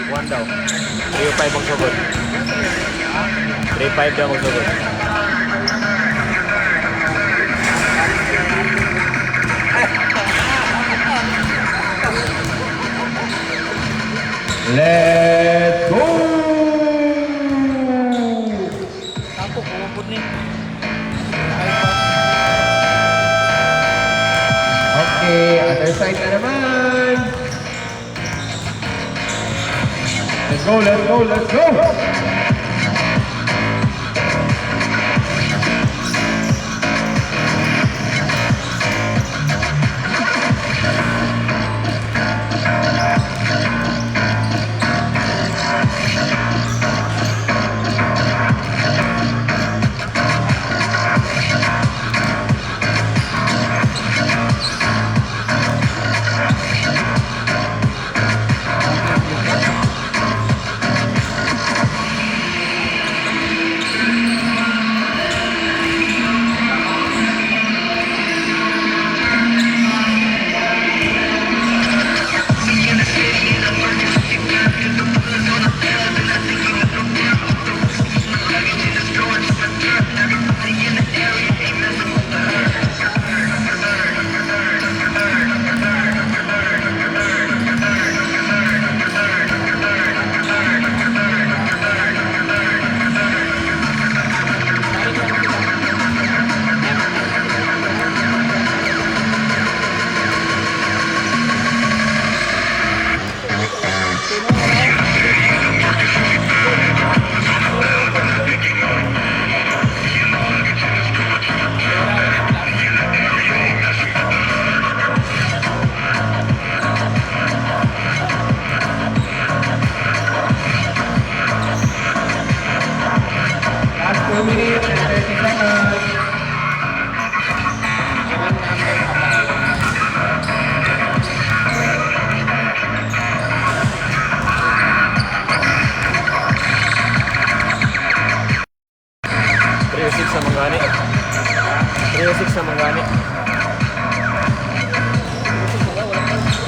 1 daw. 3-5 ang sugod. 3-5 daw ang sugod. Let's go! Ako, kumapot ni. Okay, other side na naman. Let's go, let's go, let's go! Last 2 minutes and 30 seconds. Six sa Mangani. 3-6 sa Mangani.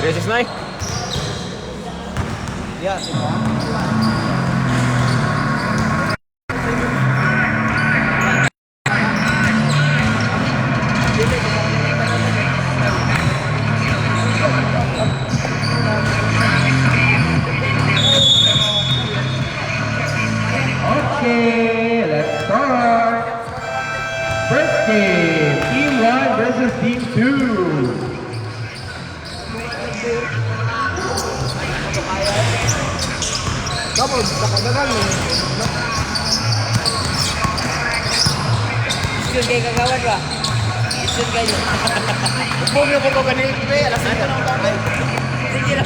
3-6 na eh. Yeah, sige. Okay, let's start. First game, Team 1 versus Team 2. Kapag nakagagal mo. Isun kayo kagawad ba? Isun kayo. Huwag na ko ganil ko eh. Alas na ng kamay. Sige na.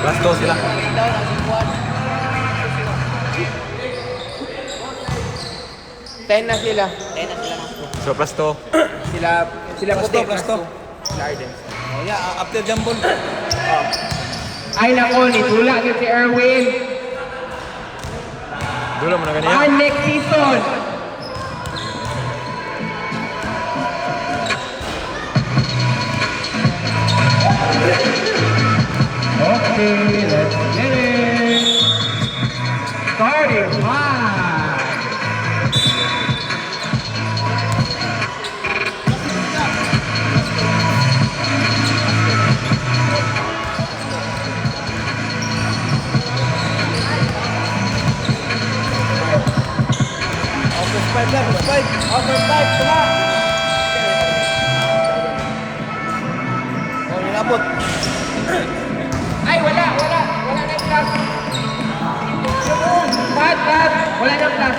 Last 2 sila. Ten na sila. So plus 2. Sila puti. Plus to. Sila Arden. Oh yeah, after jambon. Ay nako, nitula yun si Erwin. Dulo mo na ganyan. On next season. Okay, let's get it. Starting 5. Offer 5, tuma! Oh, nilabot. Ay, wala na yung class. Cut. Wala na yung class.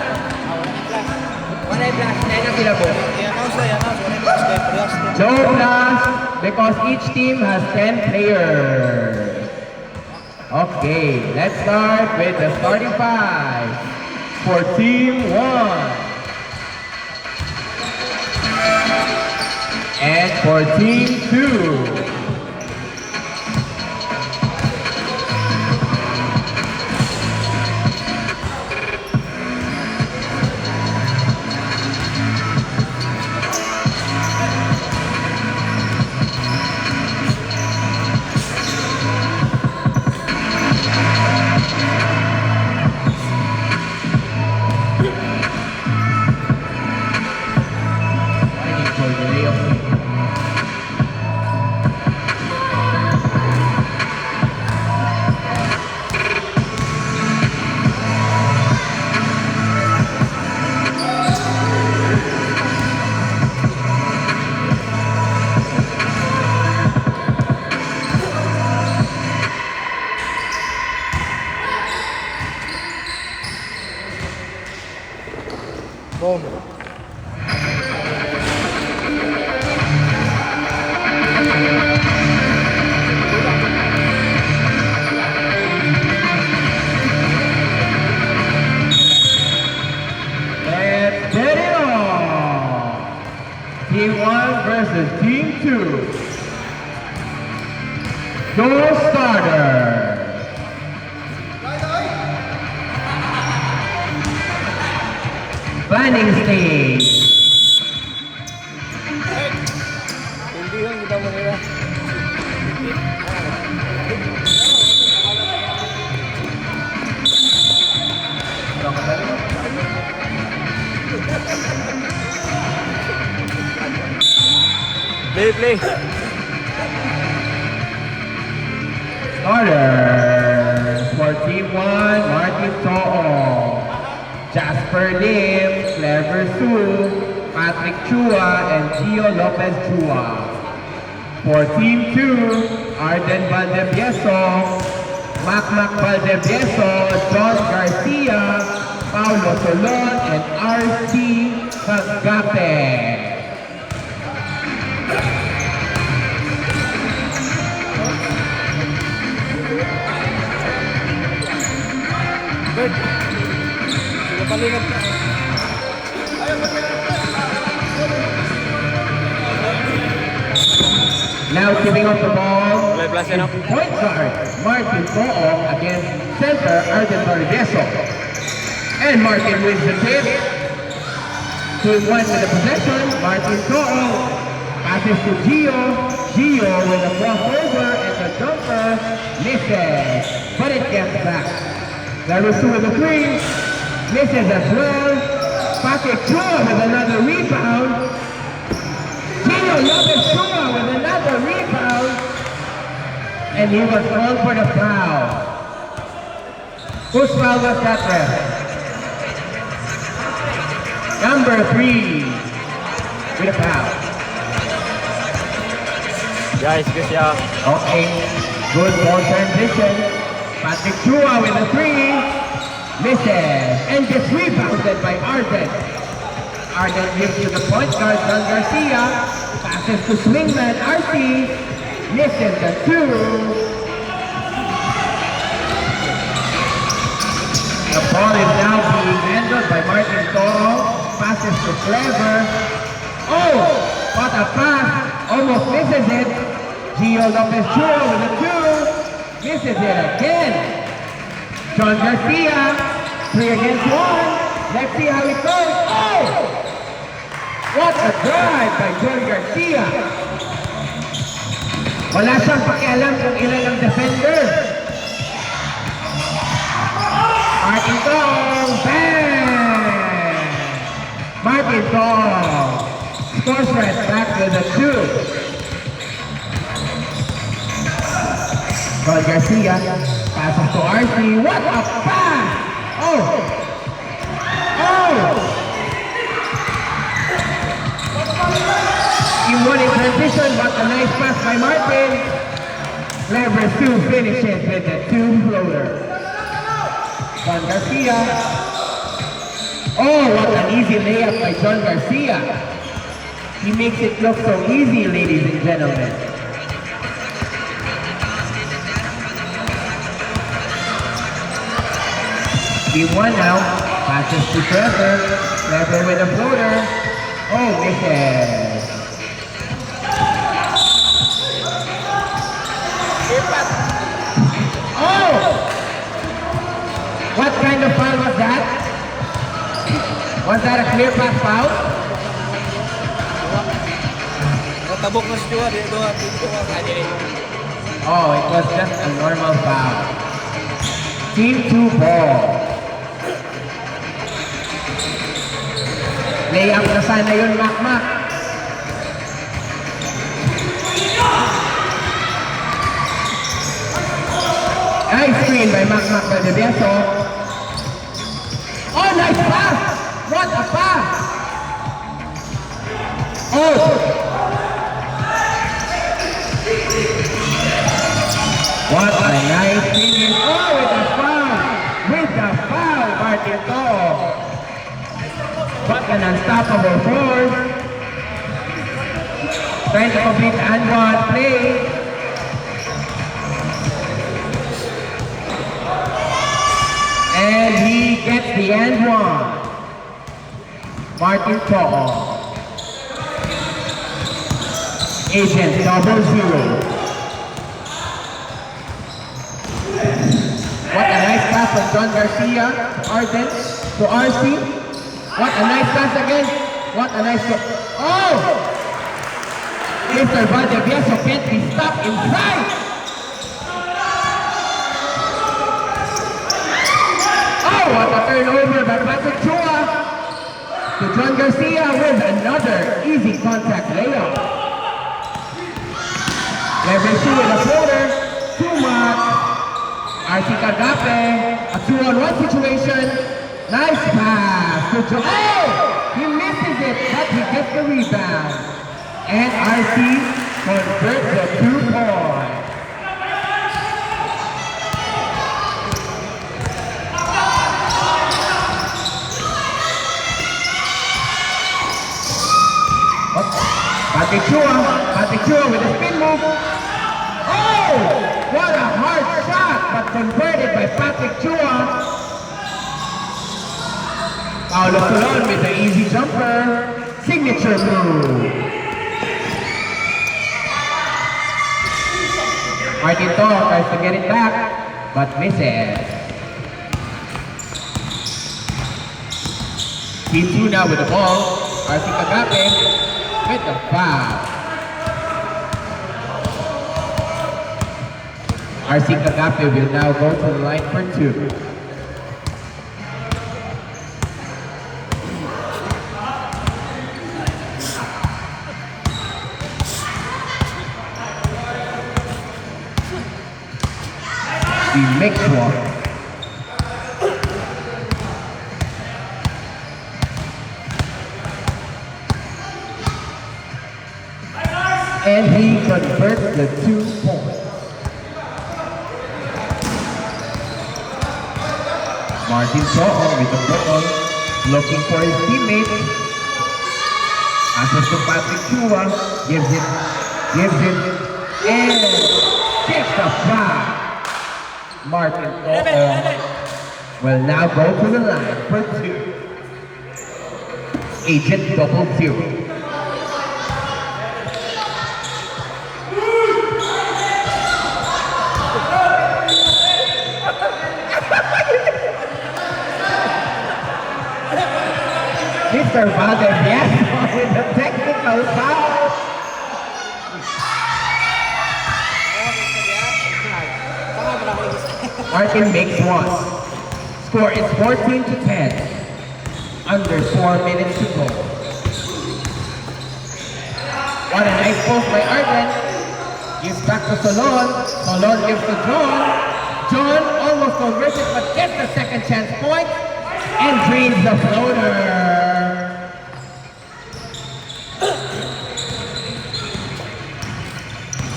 Wala yung class. Kaya na sila po. I-announce na, i-announce. Wala yung class kayo, parehas to. No class because each team has 10 players. Okay, let's start with the starting 5 for Team 1. And for Team 2. Boom. Let's get it on! Team 1 versus Team 2. Your starter. Planning stage. Hindi yung kita mo nila. Play. Starters for Team 1, Martin Too, Jasper Lim, Clever Sue, Patrick Chua, and Gio Lopez Chua. For Team 2, Arden Valdevieso, Macmac Valdevieso, John Garcia, Paulo Solon, and RC Cagate. Good. Sige palingap. Now giving up the ball, Play plus, yan, no? point guard Martin Too against center Arden Valdevieso. And Martin wins the tip. Team 1 with the possession, Martin Too passes to Gio. Gio with a crossover and the jumper misses, but it gets back. Clever Sue with the 3, misses as well. Patrick Chua with another rebound. Gio Lopez Chua with another rebound. And he was called for the foul. Whose foul was that, ref? Number 3 with a foul. Guys, kasi Okay, good ball transition. Patrick Chua with a 3, misses, and gets rebounded by Arden. Arden gives to the point guard, John Garcia, passes to swingman RC, misses the 2. The ball is now being handled by Martin Too, passes to Clever. Oh, what a pass, almost misses it. Gio Lopez Chua with a 2, misses it again. John Garcia, 3 against 1. Let's see how it goes. Oh! What a drive by John Garcia. Wala siyang pakialam kung ilan ang defender. Martin Too, bang! Martin Too scores right back with a 2. John Garcia passes to RC. What a pass! Oh! Oh! Team 1 in transition, but a nice pass by Martin. Clever Sue finishes with a 2 floater. John Garcia. Oh, what an easy layup by John Garcia. He makes it look so easy, ladies and gentlemen. Team 1 now, passes to Clever. Clever with a floater. Oh, misses. Oh! What kind of foul was that? Was that a clear pass foul? Tabok na si Chua. Dito. Oh, it was just a normal foul. Team 2 ball. Layup na sana yun, Macmac. Nice screen by Macmac Valdevieso. Oh, nice pass! What a pass! Oh! What a nice finish! Oh, with the foul! With the foul, Martin Too. but an unstoppable force. Trying to complete the and one play. And he gets the and one. Martin To'o. Agent 00. What a nice pass from John Garcia to Arden, to RC. What a nice pass again. What a nice pass. Oh! Mr. Valdivieso can't be stopped inside. Oh, what a turnover by Patrick Chua to John Garcia with another easy contact layup. Level 2 with a floater. Too much. RC Kagape, a 2-on-1 situation. Nice pass to John. Oh! He misses it, but he gets the rebound. And RC converts the 2-point. Patrick Chua with a spin move. Oh! What a hard shot, but converted by Patrick Chua. Paulo Solon with the easy jumper. Signature move. Martin To'o tries to get it back, but misses. Team 2 now with the ball. RC Kagape with the foul. RC Kagape will now go to the line for 2. The mixed one. And he converts the 2 points. Martin To'o with the ball, looking for his teammate. Passes to Patrick Chua, gives it, and gets the foul. Martin To'o will now go to the line for 2. Agent 00. Mr. Valdivieso with the technical foul. Martin makes 1. Score is 14-10. Under 4 minutes to go. What a nice post by Arden. Gives back to Solon. Solon gives to John. John almost converts it, but gets the second chance point and drains the floater.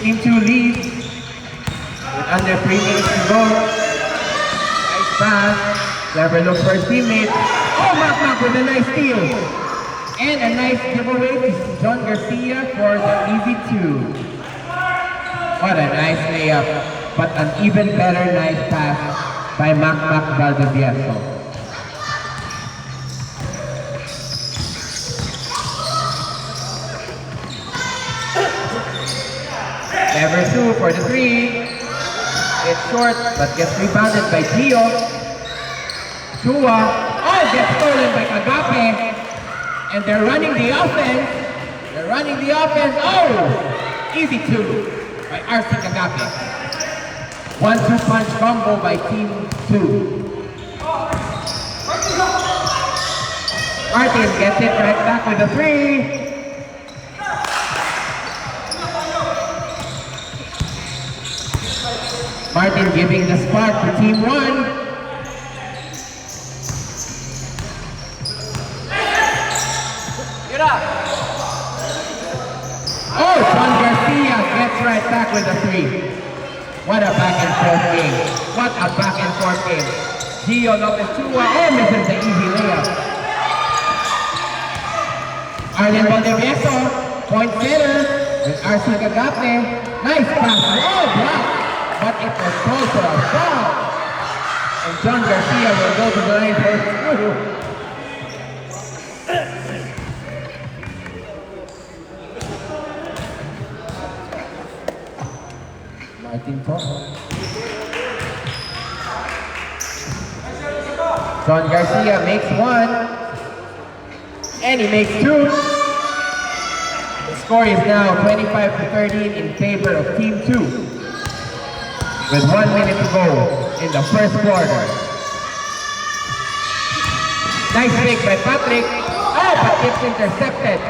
Team 2 leads with under 3 minutes to go. Nice pass. Clever look for his teammate. Oh, Mac with a nice steal. And a nice giveaway to John Garcia for the easy 2. What a nice layup, but an even better nice pass by Mac Valdivieso. Lever 2 for the 3. It's short, but gets rebounded by Gio. Chua. Oh, gets stolen by Kagape. And they're running the offense. Oh! Easy 2 by RC Kagape. 1-2 punch combo by Team 2. Martin gets it right back with the 3. Martin giving the spark to Team 1. Get up! Oh, John Garcia gets right back with the 3. What a back and forth game. Gio Lopez Chua, oh, misses the easy layup. Arden Valdivieso, point getter with RC Cagape. Nice pass. Oh, block. But it was called for a foul. And John Garcia will go to the line for two. Martin Toho. John Garcia makes one. And he makes two. The score is now 25-13 in favor of Team 2. With 1 minute to go in the first quarter. Nice break by Patrick. Oh, but gets intercepted.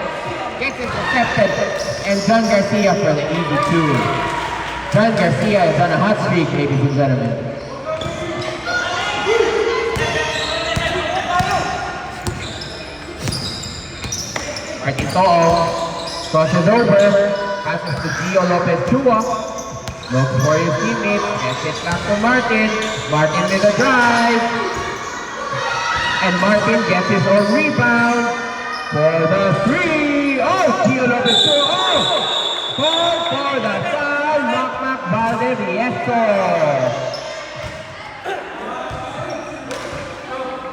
And John Garcia for the easy two. John Garcia is on a hot streak, ladies and gentlemen. Martin Toho crosses over, passes to Gio Lopez Chua, looks for his teammate, gets it back to Martin. Martin with a drive, and Martin gets his own rebound for the three. Oh, Gio Lopez Chua, oh! Call for the foul, Macmac Valdivieso.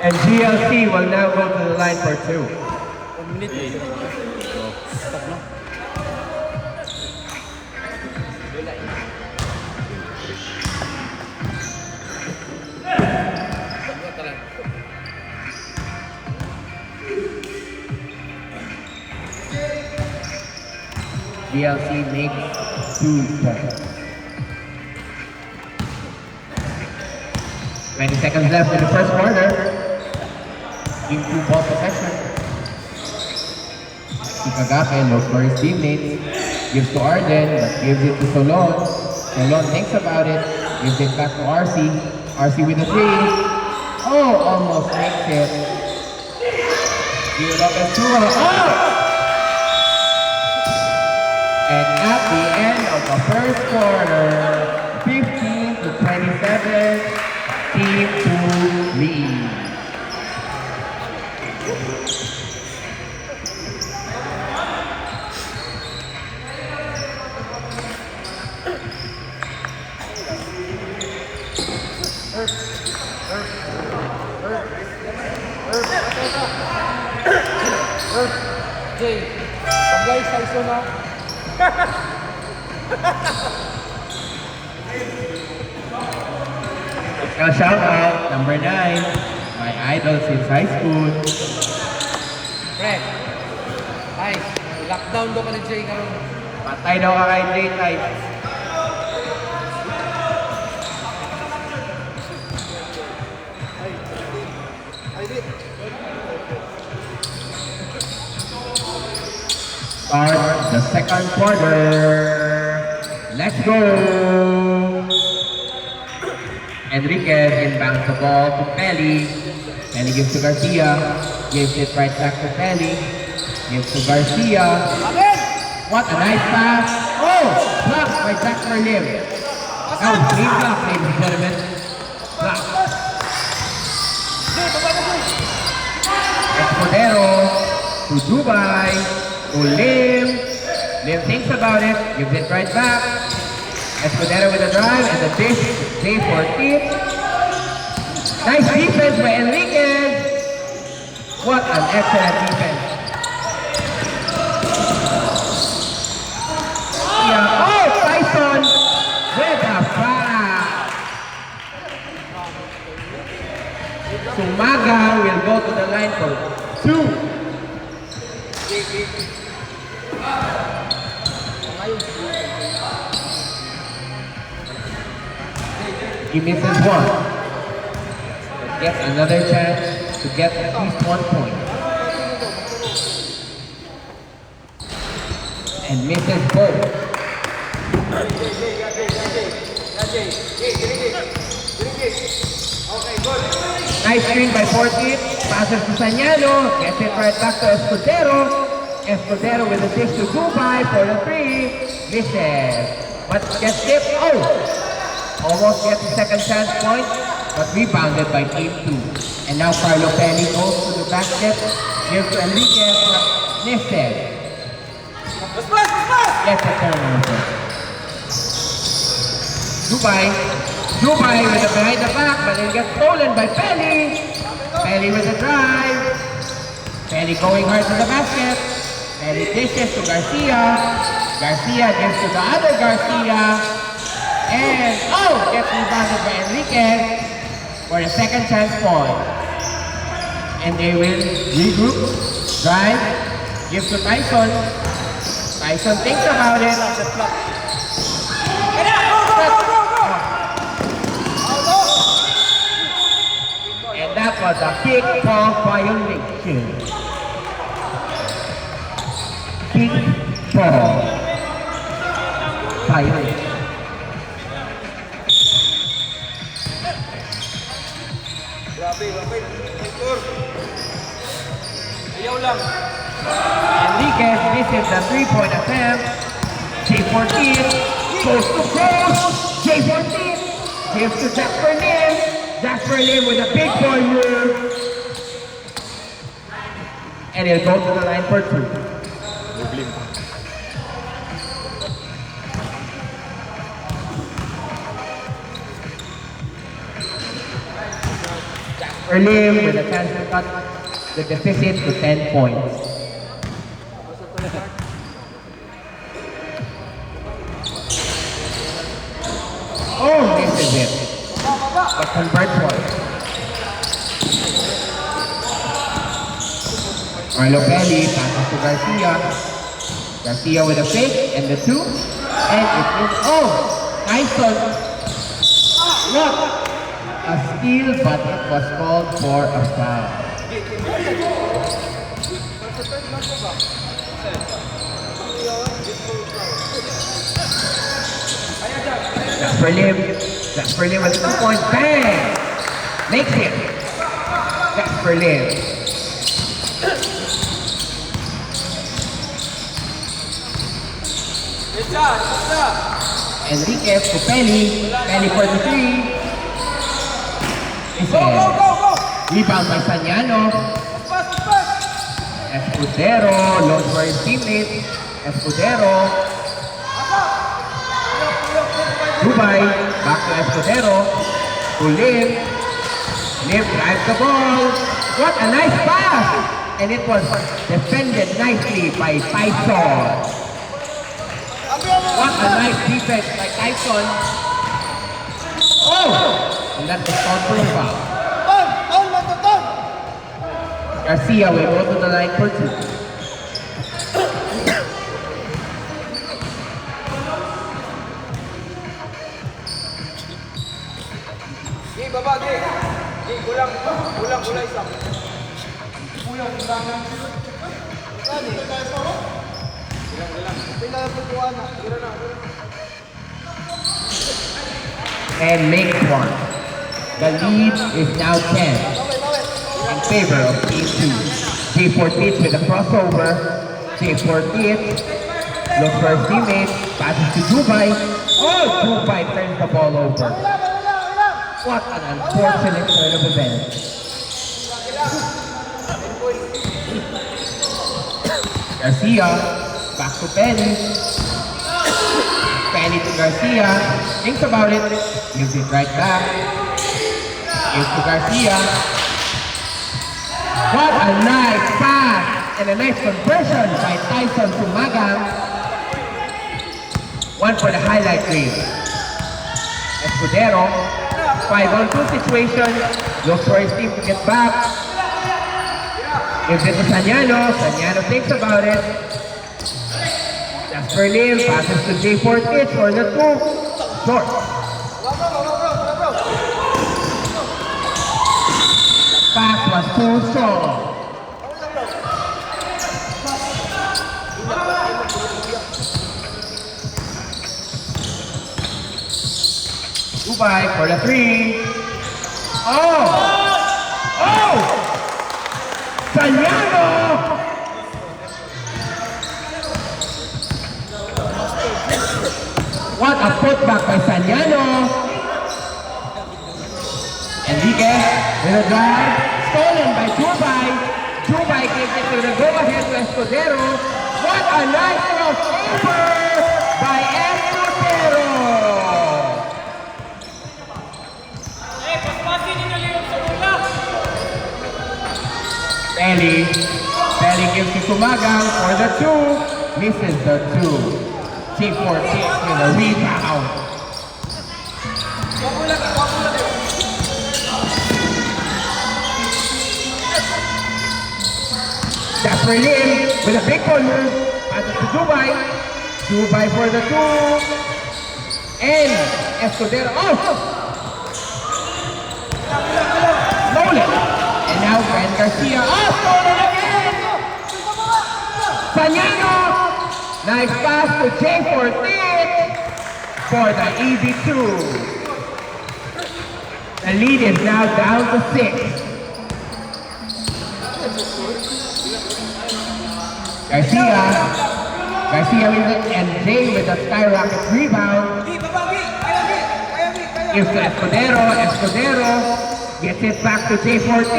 And GLC will now go to the line for two. 1 minute eh. So, stop na. GLC makes 2 points. 20 seconds left in the first quarter. Team 2 ball possession. Kagape looks for his teammates, gives to Arden, but gives it to Solon. Solon thinks about it, gives it back to RC. RC with a three. Oh, almost makes it. Gio Lopez Chua. Oh! And at the end of the first quarter, 15-27, Team 2 lead. Jay, pag guys, size na. A shout out, number 9, my idol since high school. Fred, ay, lockdown daw ka ni Jay karon. Patay daw ka kay Jay type. Start the second quarter. Let's go. Enriquez inbounds the ball to Pelly. Pelly gives to Garcia. Gives it right back to Pelly. Gives to Garcia. What a nice pass. Oh! Blocked by Jack Merlim. That was clean block, ladies and gentlemen. Blocked. Escudero to Dubai. To Lim. Lim thinks about it. Gives it right back. Escudero with a drive and the dish Day for tip. Nice defense by Enriquez. What an excellent defense. Yeah. Oh, Tyson with a foul. Sumaga will go to the line for 2. He misses one, but gets another chance to get at least 1 point. And misses both. Nice screen by Fortit, passes to Sanyano, gets it right back to Escudero. Escudero with a dish to Dubai for the 3, misses, but gets tipped. Oh! Almost gets a second chance point, but rebounded by Team 2. And now Carlo Pelli goes to the basket, gives to Enriquez, Listed. Mas pas! Gets a turnover. Dubai with a behind the back, but it gets stolen by Pelly. Pelly with a drive. Pelly going hard to the basket. Pelly dishes to Garcia. Garcia gives to the other Garcia. And, gets rebounded by Enriquez for a second chance point. And they will regroup, drive, give to Tyson. Tyson thinks about it. And that was a kick ball violation. Kick ball violation. Ayaw lang. Enriquez misses the three-point attempt. J14 goes to cross. J14 gives to Jasper Lim. Jasper Lim with a big boy move. And he'll go to the line for two. Jasper Lim with a chance to cut the deficit to 10 points. Oh, this is it. But convert one. Arlo Pelli passes to Garcia. Garcia with a fake and the two. And it is, Tyson. What? A steal, but it was called for a foul. Jasper Lim with 2 points. Bang! Makes it. Jasper Lim. Enriquez to Pelli. Pelli for the three. Rebound by Sanyano. Escudero loads for his teammate. Escudero. Dubai, back to Escudero. To Lim. Lim drives the ball. What a nice pass! And it was defended nicely by Tyson. What a nice defense by Tyson. And that was called for a foul. Garcia will go to the line for two. Baba, kulang isa. Kulang. And makes one. The lead is now 10 in favor of Team 2. J14 with a crossover. J14 looks for his teammate, passes to Dubai. Dubai turns the ball over. What an unfortunate turn of events. Garcia, back to Pelli. Pelli to Garcia, thinks about it, gives it right back. Gives to Garcia. What a nice pass and a nice conversion by Tyson to Magam. One for the highlight reel. Escudero, 5-on-2 situation, looks for his team to get back. Gives it to Sanyano. Sanyano thinks about it. Jasper Lim passes to J14 for the two. Short. The pass was too strong. Dubai for the three. Sanyano! What a putback by Sanyano! Enriquez with a drive, stolen by Dubai. Jubay gives it to the go-ahead to Escudero. What a nice crossover by Escudero! Belly gives to Sumagang for the two. Misses the two. J46 with a rebound. Jasper Lim with a big ball move. Passes to Jubay. Jubay for the two. And Escudero off. Stolen. And now Fran Garcia. Oh, stolen again. Sanyano. Nice pass to J14 for the easy two. The lead is now down to 6. Garcia with it, and Jay with a skyrocket rebound. Gives to Escudero. Escudero gets it back to J14.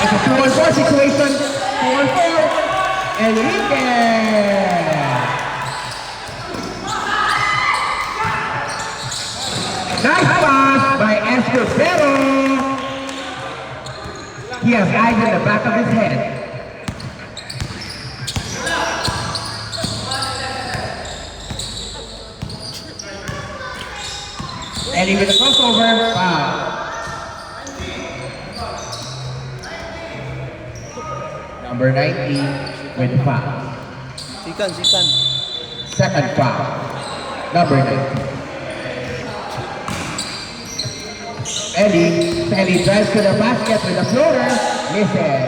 It's a 2-on-4 situation. 2-on-4. Enrique. Nice pass by Escudero. He has eyes in the back of his head. Eddie with a crossover. Foul. Number 19 with the foul. Sikan. Second foul. Number 19. Ellie drives to the basket with a floater. Misses.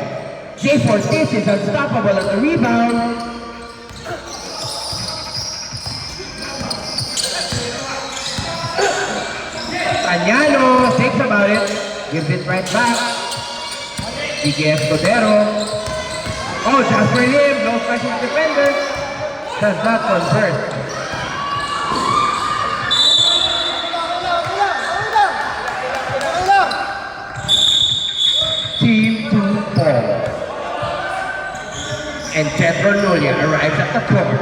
J46 is unstoppable at the rebound. Añano thinks about it. Gives it right back. Iggy Escudero. Oh, Jasper Lim, no special defender. Does not convert. Team 2 ball. And Ted Bernoulli arrives at the court.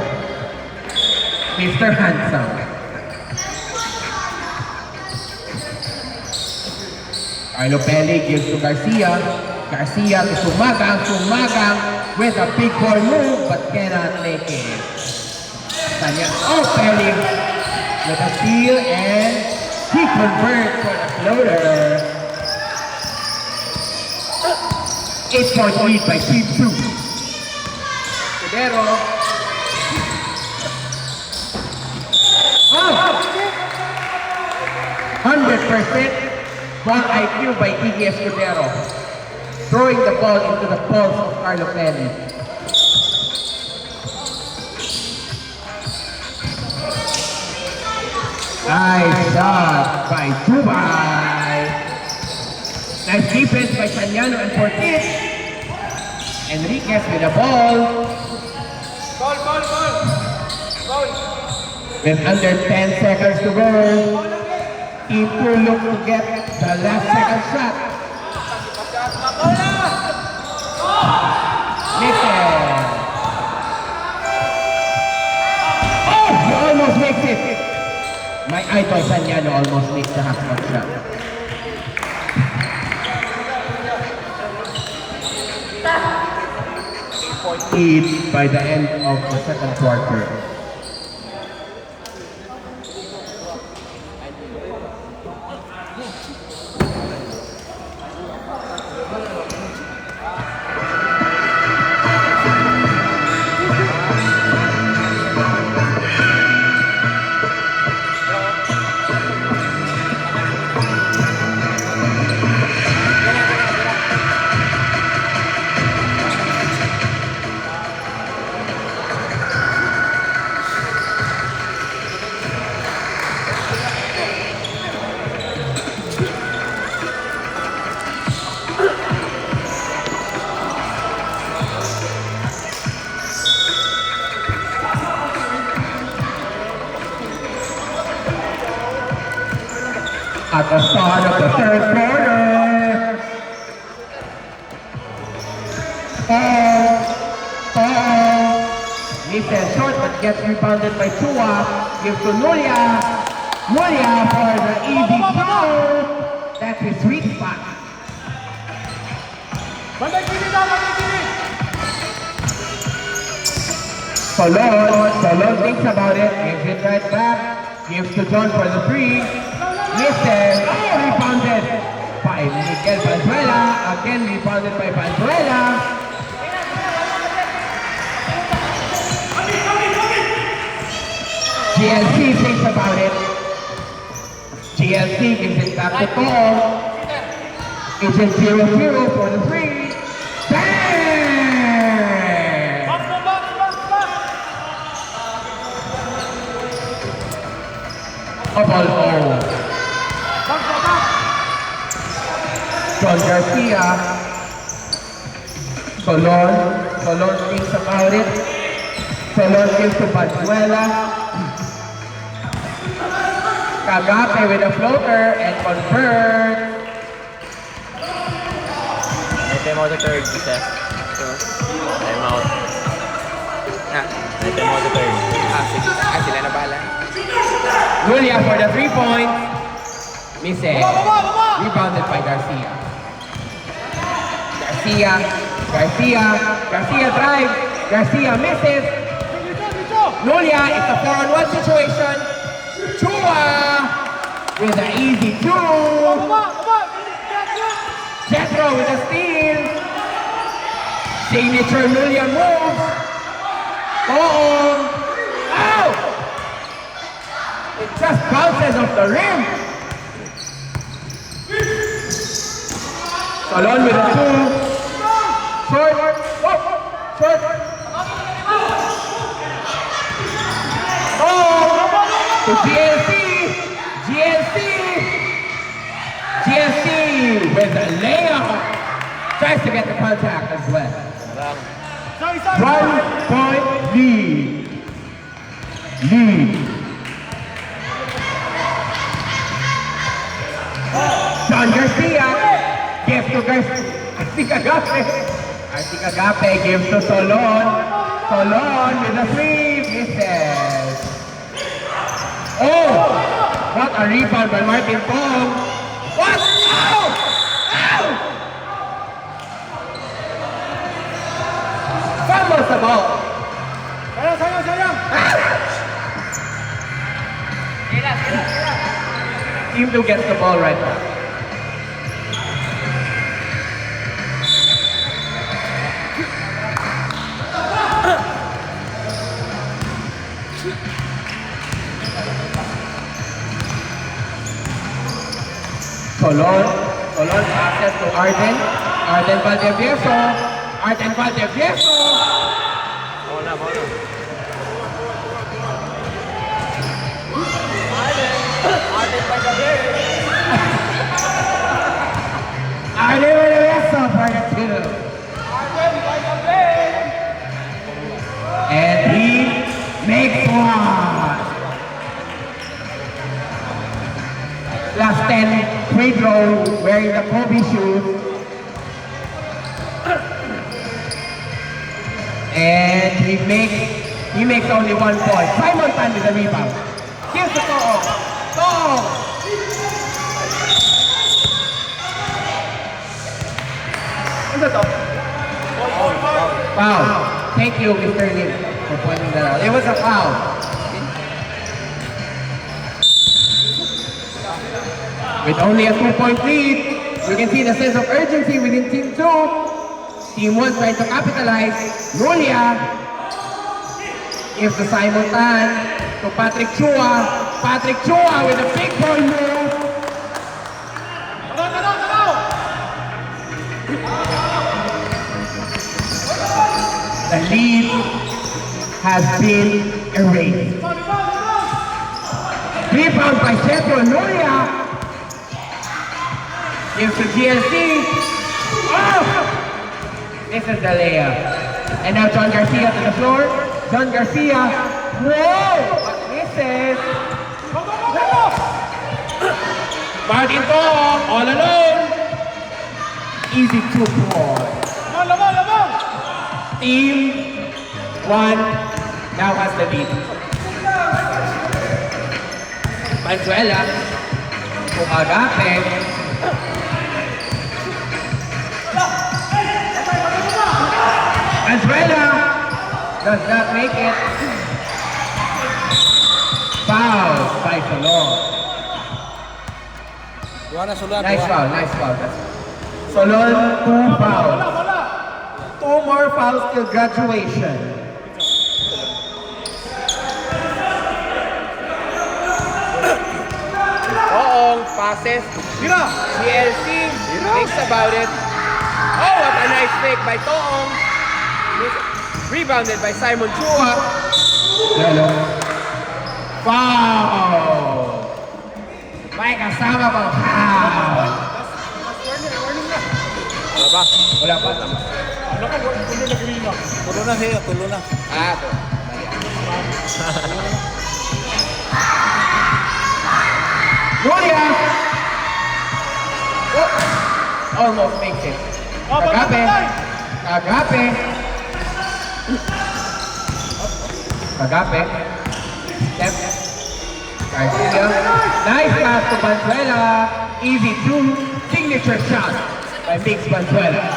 Mr. Handsome. Carlo Pelli gives to Garcia. Garcia to Sumagang. Sumagang with a big ball move but cannot make it. Oh, Pelli with a steal and he converts for the floater. 8-point lead by Team 2. Escudero. Oh! 100% ball IQ by Iggy Escudero. Throwing the ball into the balls of Carlo Pelli. Nice shot by Jubay. Nice defense by Sanyano and Fortis. Enriquez with the ball. With under 10 seconds to go. Team 2 look to get the last second shot. Misses. Oh, he almost makes it. My idol Sanyano almost makes the half-court shot. Lead by the end of the second quarter. At the start start of the third quarter. Misses short but gets rebounded by Chua. Gives to Nulia. Nulia for the easy throw. That's his sweet spot. Solon thinks about it, gives it right back, gives to John for the three, misses, rebounded by Miguel Valenzuela, again rebounded by Valenzuela. GLC thinks about it, GLC gives it back to Paul, it's a 0-0 for the three, bang! Ball John Garcia. Solon thinks about it. Solon gives to Valenzuela. Kagape with a floater and convert. Time out the third, isa. Time out. Time out the third. Sige. Sila na bahala. Julia for the 3 points. Misses. Rebounded by Garcia. Garcia drive. Garcia misses. Julia, it's a 4-on-1 situation. Chua with an easy two. Jethro with a steal. Signature Julia moves. It just bounces off the rim. Solon with a two. Short. To GLC with a layup. Tries to get the contact as well. 1 point lead. John Garcia gives to Artic gives to Solon. Solon with a three, misses. Oh! What a rebound by Martin Pong. What? Ow! Fumbles the ball. Sayang. Team 2 gets the ball right now. Solon passes to Arden Valdevieso. Bola. Arden Valdevieso for the two. And he makes one. Last 10. Pedro wearing the Kobe shoes. And he makes only 1 point. Simon Tan with the rebound. Here's the To'o. Foul. Thank you, Mr. Lim, for pointing that out. It was a foul. With only a 2-point lead, you can see the sense of urgency within Team 2. Team 1 trying to capitalize. Nulia gives to Simon Tan, to Patrick Chua. Patrick Chua with a big ball move. The lead has been erased. Rebound by Centro Nulia. Gives to GLC. This is the layup. And now John Garcia to the floor. John Garcia. Whoa! Misses. Martin Tong, all alone. Easy 2 points. Team 1 now has the lead. Valenzuela, Umagape. Valenzuela does not make it. Foul by Solon. Nice foul, nice foul. Solon, 2 fouls. 2 more fouls till graduation. Toong passes. CLC thinks about it. Oh, what a nice fake by Toong. Rebounded by Simon Chua. Hello. Foul! May kasama pang foul. Wala ba? Wala pa. Tulo na siya, tulo na. Ah, ito. Julia! Oh, almost makes it. Kagape. Kagape. Kagape. Step. Garcia. Nice pass to Valenzuela. Easy 2. Signature shot by Mix Valenzuela.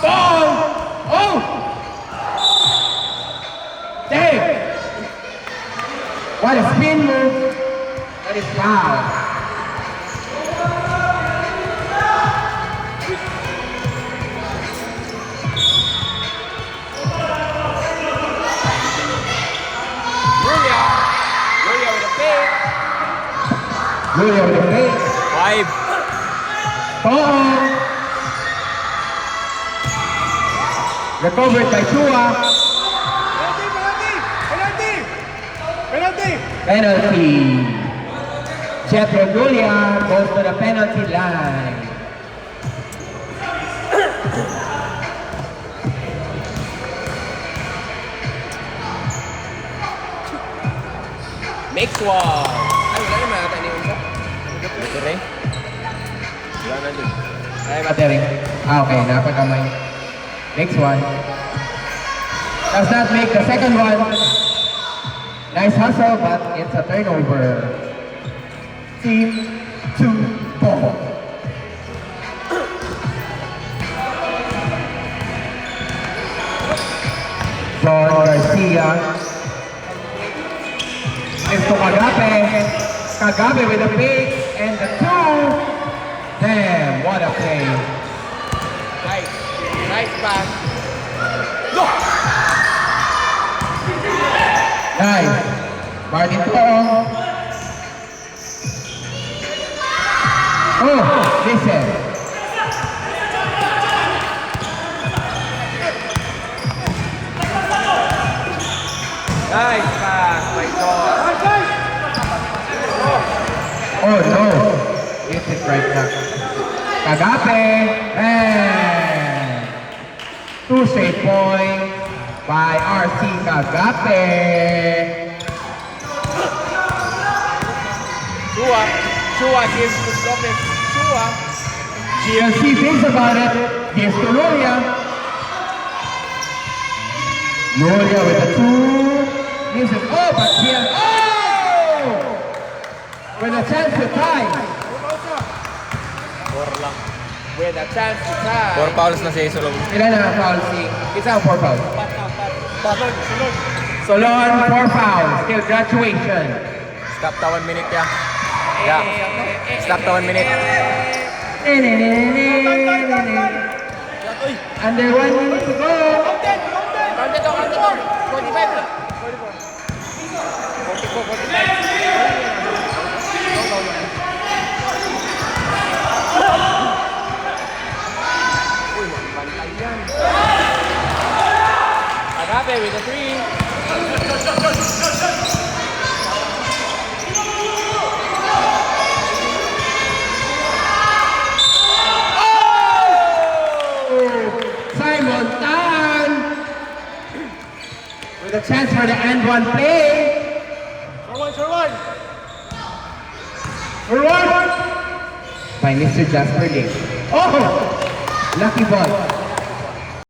Ball! Oh! Dang! What a spin move. That is foul. Julia with a fake. Julia with the fake. 5. Ball. Recovered by Chua. Penalty. Jethro Julia goes to the penalty line. Makes one. Ay, wala naman ata ni Unsa. Ito rin. Wala na din. Ay, matering. Okay, napakamay. Next one. Does not make the second one. Nice hustle, but it's a turnover. Team 2 ball. John Garcia. It's to Kagape. Kagape with the big and the 2. Damn, what a play. Nice. Nice pass. Nice. Martin Tong. Oh, listen. Nice pass by Toong. Oh no. This is right now. Kagape. And 2 straight points by RC Kagape. Chua gives to Lopez. Chua. GLC thinks about it. Gives to Luria. Luria with the 2. Gives it. Oh, but here. Oh! With a chance to tie. 4 lang. With a chance to tie. 4 fouls na si Solon. Ilan na foul si? Isa ang 4 fouls. Solon, 4 fouls. Till graduation. Stop ta 1 minute ya. Yeah. Stop ta 1 minute. Under 1 minute to go. Counted to. 45 lang. 44. Agape with a 3. Simon Tan with a chance for the end one play. For one. by Mr. Jasper Lim. Oh! Lucky ball.